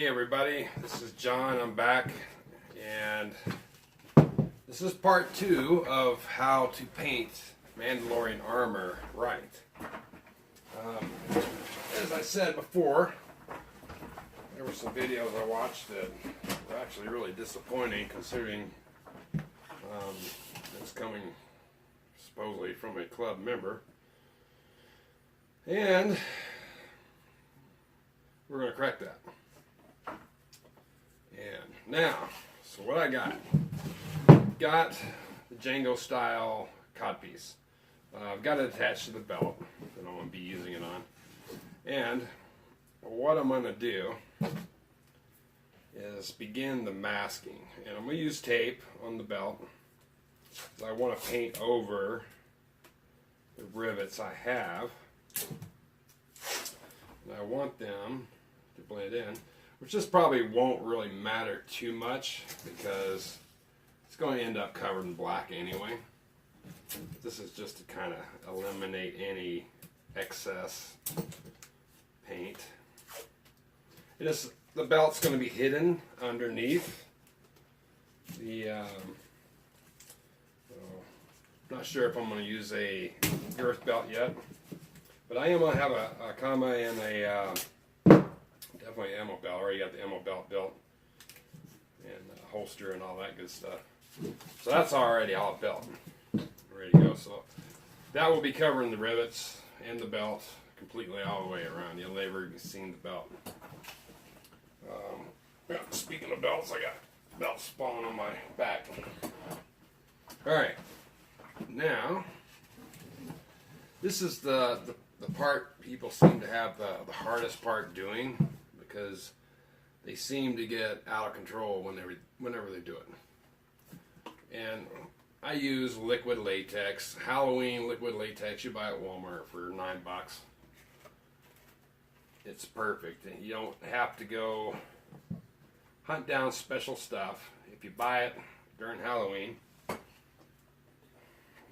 Hey everybody, this is John. I'm back, and this is part 2 of how to paint Mandalorian armor right. As I said before, there were some videos I watched that were actually really disappointing, considering it's coming supposedly from a club member. And we're going to correct that. And now, so what I got the Django style codpiece. I've got it attached to the belt that I'm going to be using it on. And what I'm going to do is begin the masking. And I'm going to use tape on the belt. I want to paint over the rivets I have. And I want them to blend in. Which this probably won't really matter too much because it's going to end up covered in black anyway. This is just to kind of eliminate any excess paint. The belt's going to be hidden underneath the. Not sure if I'm going to use a girth belt yet, but I am going to have a comma and a. Definitely ammo belt. I already got the ammo belt built and holster and all that good stuff. So that's already all built, ready to go. So that will be covering the rivets and the belt completely all the way around. You'll never even seen the belt. Speaking of belts, I got belts falling on my back. All right, now this is the part people seem to have the hardest part doing, because they seem to get out of control whenever they do it. And I use liquid latex, Halloween liquid latex. You buy it at Walmart for $9. It's perfect, and you don't have to go hunt down special stuff. If you buy it during Halloween,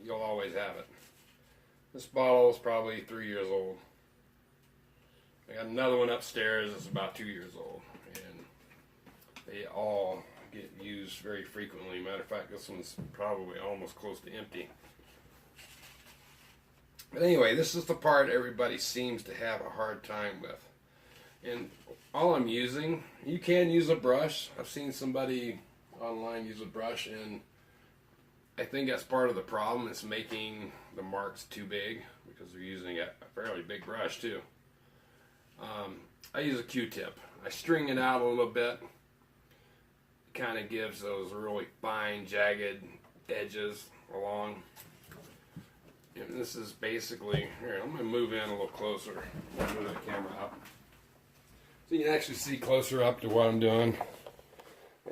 you'll always have it. This bottle is probably 3 years old. I got another one upstairs that's about 2 years old, and they all get used very frequently. Matter of fact, this one's probably almost close to empty. But anyway, this is the part everybody seems to have a hard time with. And all I'm using, you can use a brush. I've seen somebody online use a brush, and I think that's part of the problem. It's making the marks too big because they're using a fairly big brush too. I use a Q-tip. I string it out a little bit. It kind of gives those really fine, jagged edges along. And this is basically, here, I'm going to move in a little closer. I'm going to move the camera up, so you can actually see closer up to what I'm doing.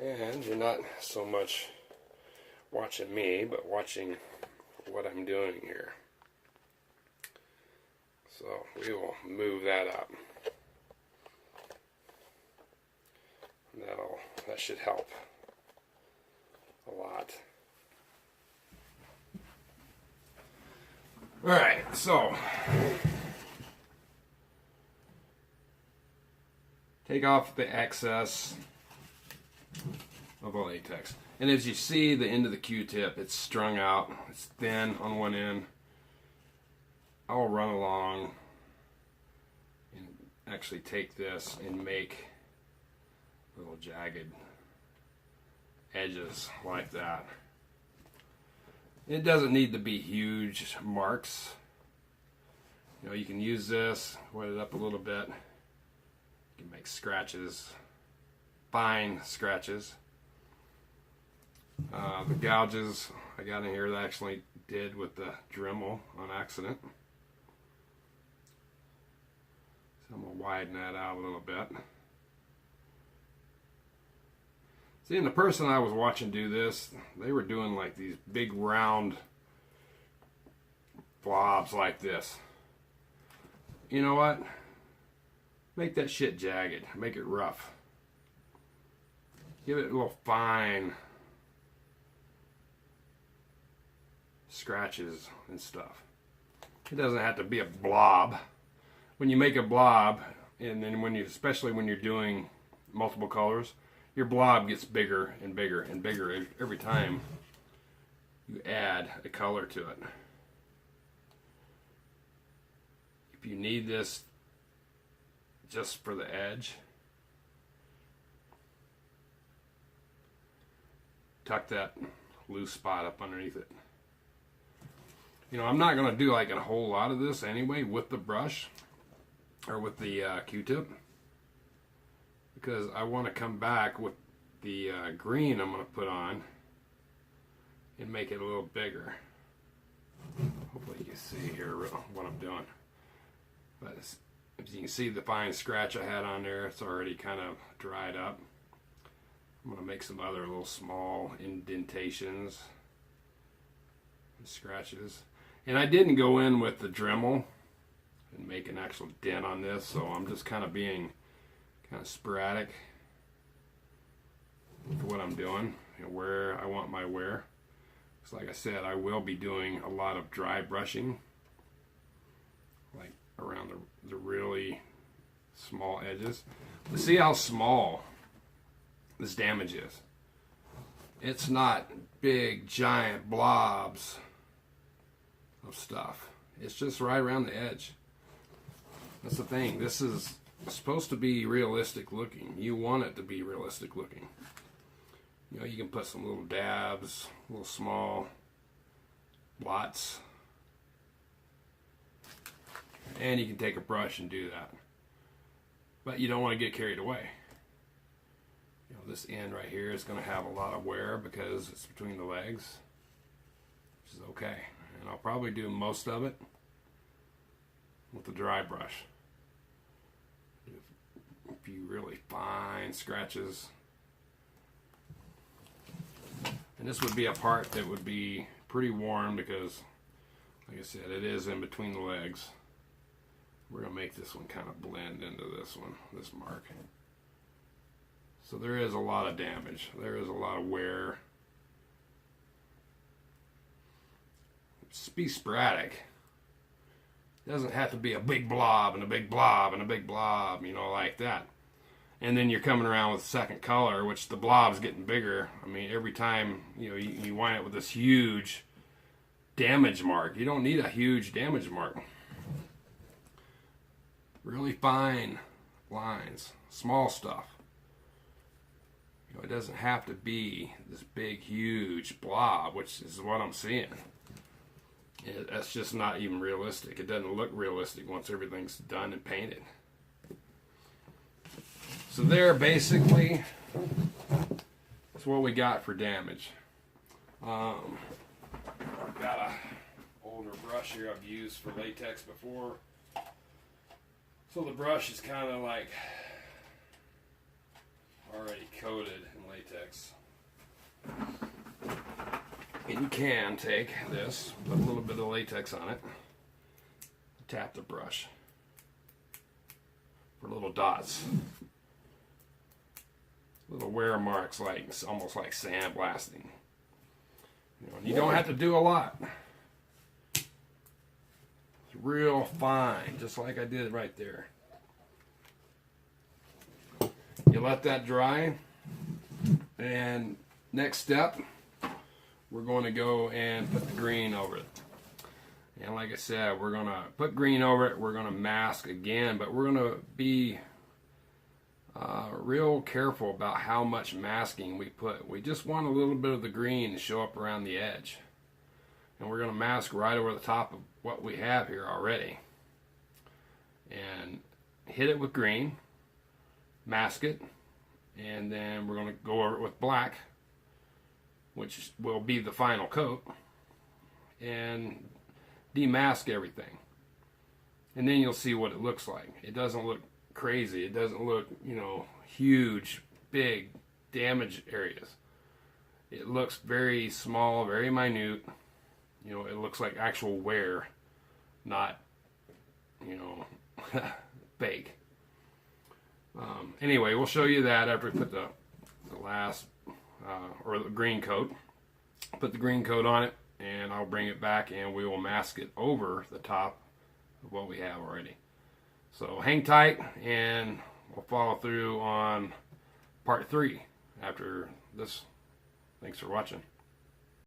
And you're not so much watching me, but watching what I'm doing here. So we will move that up. That should help a lot. Alright, so take off the excess of the latex. And as you see, the end of the Q-tip, it's strung out. It's thin on one end. I'll run along and actually take this and make little jagged edges like that. It doesn't need to be huge marks. You know, you can use this, wet it up a little bit. You can make scratches, fine scratches. The gouges I got in here that I actually did with the Dremel on accident. So I'm going to widen that out a little bit. See, and the person I was watching do this, they were doing like these big round blobs like this. You know what? Make that shit jagged. Make it rough. Give it a little fine scratches and stuff. It doesn't have to be a blob. When you make a blob, and then especially when you're doing multiple colors, your blob gets bigger and bigger and bigger every time you add a color to it. If you need this just for the edge, tuck that loose spot up underneath it. You know, I'm not going to do like a whole lot of this anyway with the brush or with the Q-tip, because I want to come back with the green I'm going to put on and make it a little bigger. Hopefully you can see here what I'm doing. But as you can see, the fine scratch I had on there, it's already kind of dried up. I'm going to make some other little small indentations and scratches. And I didn't go in with the Dremel and make an actual dent on this, so I'm just kind of being kind of sporadic with what I'm doing and where I want my wear. So like I said, I will be doing a lot of dry brushing, like around the really small edges. But see how small this damage is. It's not big giant blobs of stuff. It's just right around the edge. That's the thing. This is supposed to be realistic looking. You want it to be realistic looking. You know, you can put some little dabs, little small blots, and you can take a brush and do that. But you don't want to get carried away. You know, this end right here is going to have a lot of wear because it's between the legs, which is okay. And I'll probably do most of it with the dry brush. A few really fine scratches. And this would be a part that would be pretty worn because, like I said, it is in between the legs. We're going to make this one kind of blend into this one, this mark. So there is a lot of damage. There is a lot of wear. Just be sporadic. It doesn't have to be a big blob and a big blob and a big blob, you know, like that. And then you're coming around with a second color, which the blob's getting bigger. I mean, every time, you know, you wind up with this huge damage mark. You don't need a huge damage mark. Really fine lines, small stuff. You know, it doesn't have to be this big, huge blob, which is what I'm seeing. That's just not even realistic. It doesn't look realistic once everything's done and painted. So there, basically, that's what we got for damage. I've got a older brush here I've used for latex before. So the brush is kind of like already coated in latex. And you can take this, put a little bit of latex on it, tap the brush for little dots. Little wear marks, like almost like sandblasting. You know, and you don't have to do a lot. It's real fine, just like I did right there. You let that dry, and next step, we're going to go and put the green over it. And like I said, we're going to put green over it. We're going to mask again, but we're going to be real careful about how much masking we put. We just want a little bit of the green to show up around the edge. And we're going to mask right over the top of what we have here already. And hit it with green, mask it, and then we're going to go over it with black, which will be the final coat, and demask everything. And then you'll see what it looks like. It doesn't look crazy. It doesn't look, you know, huge, big damage areas. It looks very small, very minute. You know, it looks like actual wear, not, you know, fake. Anyway, we'll show you that after we put the last or the green coat. Put the green coat on it, and I'll bring it back and we will mask it over the top of what we have already. So hang tight, and we'll follow through on part 3 after this. Thanks for watching.